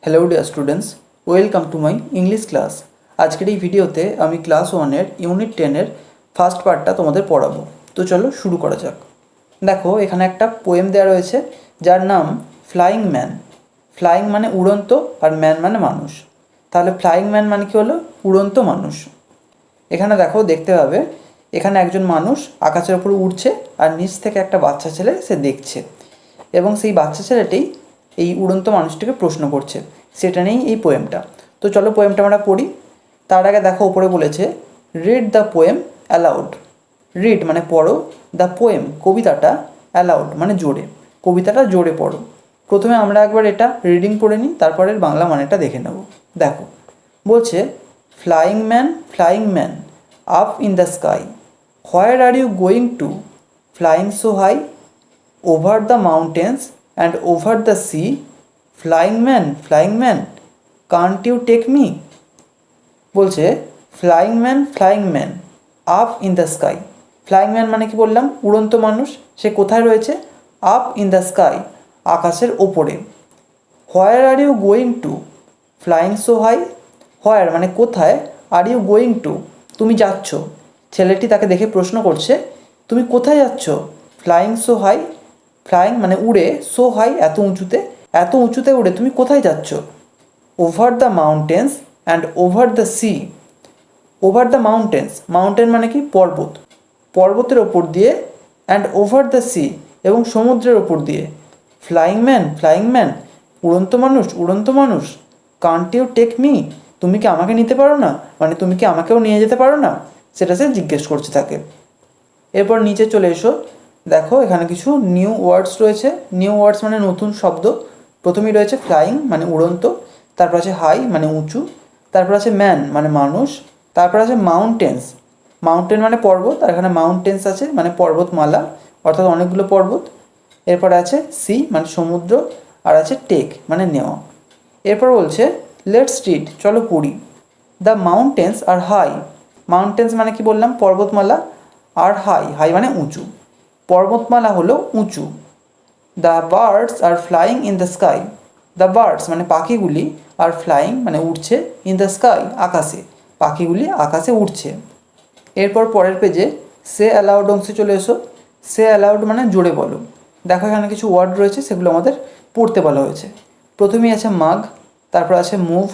Hello dear students, welcome to my English class. আজকের এই ভিডিওতে আমি ক্লাস 1-এর ইউনিট 10-এর ফার্স্ট পার্টটা তোমাদের পড়াবো। তো চলো শুরু করা যাক। দেখো, এখানে একটা পোয়েম দেওয়া রয়েছে যার নাম ফ্লাইং ম্যান। ফ্লাইং মানে উড়ন্ত আর ম্যান মানে মানুষ। তাহলে ফ্লাইং ম্যান মানে কি হলো? উড়ন্ত মানুষ। এখানে দেখো, দেখতে পাবে এখানে একজন মানুষ আকাশের উপর উড়ছে আর নিচ থেকে একটা বাচ্চা ছেলে সে দেখছে, এবং সেই বাচ্চা ছেলেটি এই উড়ন্ত মানুষটিকে প্রশ্ন করছে। সেটা নিয়েই এই পোয়েমটা। তো চলো পোয়েমটা আমরা পড়ি। তার আগে দেখো, উপরে বলেছে read the poem allowed. Read মানে পড়ো, দ্য পোয়েম কবিতাটা, অ্যালাউড মানে জোরে, কবিতাটা জোরে পড়ো। প্রথমে আমরা একবার এটা রিডিং পড়ে নিই, তারপরে বাংলা মানেটা দেখে নেব। দেখো, বলছে flying man up in the sky, where are you going to, flying so high, over the mountains and over the sea, flying man, can't you take me? বলছে flying man up in the sky. Flying man মানে কি বললাম? উড়ন্ত মানুষ। সে কোথায় রয়েছে? Up in the sky, আকাশের ওপরে। Where are you going to, flying so high. Where মানে কোথায়, আর ইউ গোয়িং টু তুমি যাচ্ছ। ছেলেটি তাকে দেখে প্রশ্ন করছে, তুমি কোথায় যাচ্ছ? ফ্লাইং সো হাই, ফ্লাইং মানে উড়ে, সো হাই এত উঁচুতে, এত উঁচুতে উড়ে তুমি কোথায় যাচ্ছ? Over the mountains and over the sea. Over the mountains, mountain মানে কি? পর্বত, পর্বতের ওপর দিয়ে, অ্যান্ড ওভার দ্য সি এবং সমুদ্রের ওপর দিয়ে। ফ্লাইং ম্যান উড়ন্ত মানুষ, কান্ট ইউ টেক মি, তুমি কি আমাকে নিতে পারো না? মানে তুমি কি আমাকেও নিয়ে যেতে পারো না? সেটা সে জিজ্ঞেস করছে তাকে। এরপর নিচে চলে এসো। দেখো, এখানে কিছু নিউ ওয়ার্ডস রয়েছে। নিউ ওয়ার্ডস মানে নতুন শব্দ। প্রথমেই রয়েছে ফ্লাইং মানে উড়ন্ত, তারপর আছে হাই মানে উঁচু, তারপর আছে ম্যান মানে মানুষ, তারপর আছে মাউন্টেন্স, মাউন্টেন মানে পর্বত, আর এখানে মাউন্টেন্স আছে মানে পর্বতমালা, অর্থাৎ অনেকগুলো পর্বত। এরপর আছে সি মানে সমুদ্র, আর আছে টেক মানে নেওয়া। এরপর বলছে লেটস রিড, চলো পড়ি। The mountains are high. Mountains মানে কি বললাম? পর্বতমালা। আর হাই মানে উঁচু। পর্বতমালা হলো উঁচু। The birds are flying in the sky. The birds মানে পাখিগুলি, আর ফ্লাইং মানে উড়ছে, ইন দ্য স্কাই আকাশে, পাখিগুলি আকাশে উড়ছে। এরপর পরের পেজে সে অ্যালাউড অংশে চলে এসো। সে অ্যালাউড মানে জোরে বলো। দেখো, এখানে কিছু ওয়ার্ড রয়েছে, সেগুলো আমাদের পড়তে বলা হয়েছে। প্রথমেই আছে মাগ, তারপর আছে মুভ,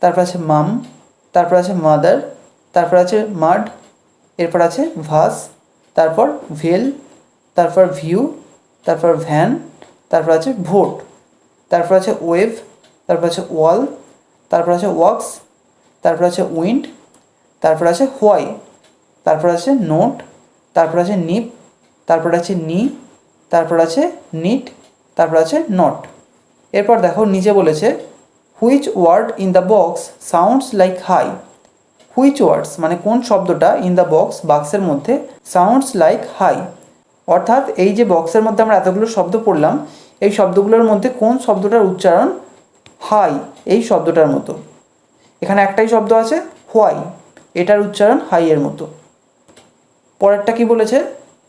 তারপর আছে মাম, তারপর আছে মাদার, তারপর আছে মাড, এরপর আছে ভাস, তারপর ভেল, তারপর ভিউ, তারপর ভ্যান, তারপর আছে ভোট, তারপর আছে ওয়েভ, তারপর আছে ওয়াল, তারপর আছে ওয়াক্স, তারপর আছে উইন্ড, তারপর আছে হোয়াই, তারপর আছে নোট, তারপর আছে নিপ, তারপর আছে নি, তারপর আছে নিট, তারপর আছে নট। এরপর দেখো নিচে বলেছে which word in the box sounds like high. Which words মানে কোন শব্দটা, ইন দ্য বক্স বাক্সের মধ্যে, সাউন্ডস লাইক হাই অর্থাৎ এই যে বক্সের মধ্যে আমরা এতগুলো শব্দ পড়লাম, এই শব্দগুলোর মধ্যে কোন শব্দটার উচ্চারণ হাই এই শব্দটার মতো। এখানে একটাই শব্দ আছে হোয়াই, এটার উচ্চারণ হাই এর মতো। পরেরটা কি বলেছে?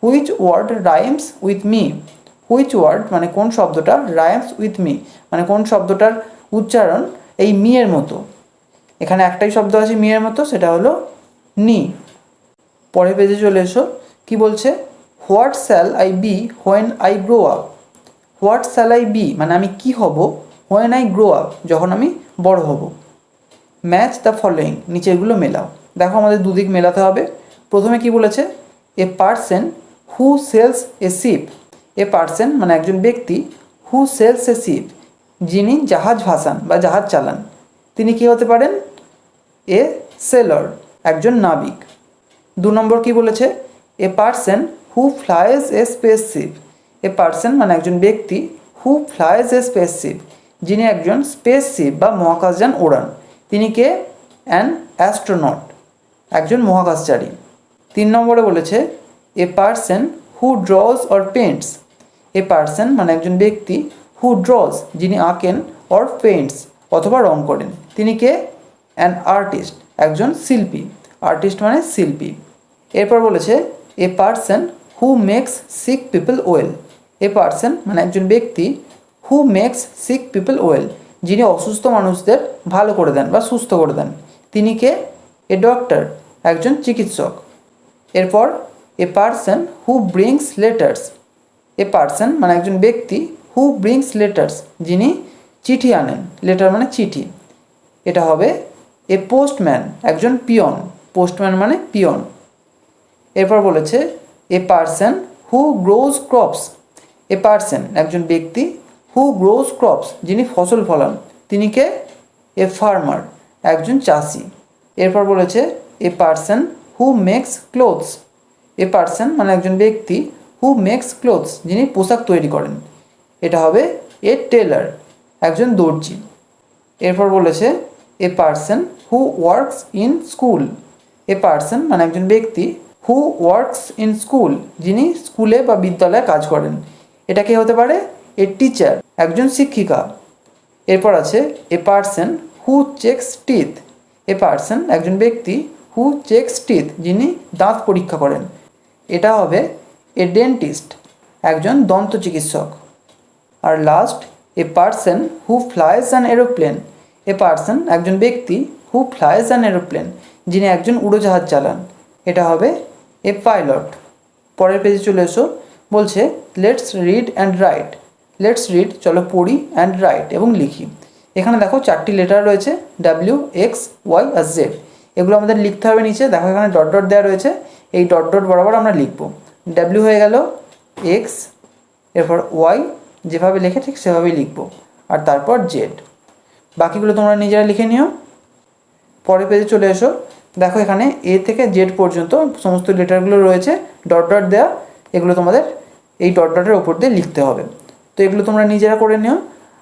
Which word rhymes with me. Which word মানে কোন শব্দটা, রাইমস উইথ মি মানে কোন শব্দটার উচ্চারণ এই মি এর মতো। এখানে একটাই শব্দ আছে মি এর মতো, সেটা হলো নি। পরের পেজে চলে এসো। কি বলছে? What shall I be when I grow up. What shall I be মানে আমি কি হব, হোয়েন আই গ্রো আপ যখন আমি বড় হব। ম্যাচ দ্য ফলোয়িং, নিচেগুলো মেলাও। দেখো, আমাদের দুদিক মেলাতে হবে। প্রথমে কি বলেছে? A person who sales a ship. A person মানে একজন ব্যক্তি, হু সেলস এ শিপ যিনি জাহাজ ভাসান বা জাহাজ চালান, তিনি কি হতে পারেন? এ সেলর, একজন নাবিক। 2 নম্বর কি বলেছে? A person who flies A spaceship. A person মানে একজন ব্যক্তি, হু ফ্লাইজ এ স্পেসশিপ যিনি একজন স্পেসশিপ বা মহাকাশযান ওড়ান, তিনি কে? অ্যান অ্যাস্ট্রোনট, একজন মহাকাশচারী। 3 নম্বরে বলেছে a person who ড্রজ or paints. A person মানে একজন ব্যক্তি, হু ড্রজ যিনি আঁকেন, অর পেন্টস অথবা রং করেন, তিনি কে? অ্যান আর্টিস্ট, একজন শিল্পী। আর্টিস্ট মানে শিল্পী। এরপর বলেছে a person who makes sick people well. A person মানে একজন ব্যক্তি, who makes sick people well যিনি অসুস্থ মানুষদের ভালো করে দেন বা সুস্থ করে দেন। তিনি কে? এ ডক্টর, একজন চিকিৎসক। এরপর এ পার্সন হু ব্রিংস লেটার্স। এ পার্সন মানে একজন ব্যক্তি, হু ব্রিংস লেটার্স যিনি চিঠি আনেন, লেটার মানে চিঠি। এটা হবে এ পোস্টম্যান, একজন পিয়ন। পোস্টম্যান মানে পিয়ন। এরপর বলেছে a person who grows crops. A person একজন ব্যক্তি, হু গ্রোজ ক্রপস যিনি ফসল ফলান, তিনি কে? এ ফার্মার, একজন চাষি। এরপর বলেছে a person who makes clothes. A person মানে একজন ব্যক্তি, হু মেক্স ক্লোথস যিনি পোশাক তৈরি করেন, এটা হবে এ টেলার, একজন দর্জি। এরপর বলেছে a person who works in school. A person মানে একজন ব্যক্তি, হু ওয়ার্কস ইন স্কুল যিনি স্কুলে বা বিদ্যালয়ে কাজ করেন, এটা কে হতে পারে? এ টিচার, একজন শিক্ষিকা। এরপর আছে এ পার্সন হু চেকস টিথ। এ পার্সন একজন ব্যক্তি, হু চেকস টিথ যিনি দাঁত পরীক্ষা করেন, এটা হবে এ ডেন্টিস্ট, একজন দন্ত চিকিৎসক। আর last a person who flies an aeroplane. A person একজন ব্যক্তি, হু ফ্লাইজ অ্যান এরোপ্লেন যিনি একজন উড়োজাহাজ চালান, এটা হবে এ পাইলট। পরের পেজে চলে এসো। বলছে let's read and right. Let's read, চলো পড়ি, অ্যান্ড রাইট এবং লিখি। এখানে দেখো 4টি লেটার রয়েছে, ডাব্লিউ, এক্স, ওয়াই আর জেড। এগুলো আমাদের লিখতে হবে নিচে। দেখো এখানে ডট ডট দেওয়া রয়েছে, এই ডট ডট বরাবর আমরা লিখব। ডাব্লিউ হয়ে গেল, এক্স, এরপর ওয়াই যেভাবে লেখে ঠিক সেভাবেই লিখব, আর তারপর জেড। বাকিগুলো তোমরা নিজেরা লিখে নিও। পরের পেজে চলে এসো। দেখো এখানে এ থেকে জেড পর্যন্ত সমস্ত লেটারগুলো রয়েছে ডট ডট দেওয়া, এগুলো তোমাদের এই ডট ডটের ওপর দিয়ে লিখতে হবে। তো এগুলো তোমরা নিজেরা করে নিও।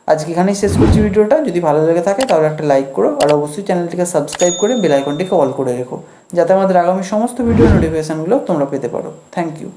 আজকে এখানেই শেষ করছি ভিডিওটা। যদি ভালো লেগে থাকে তাহলে একটা লাইক করো, আর অবশ্যই চ্যানেলটিকে সাবস্ক্রাইব করে বেল আইকনটিকে অল করে রেখো, যাতে আমাদের আগামী সমস্ত ভিডিও নোটিফিকেশানগুলো তোমরা পেতে পারো। Thank you.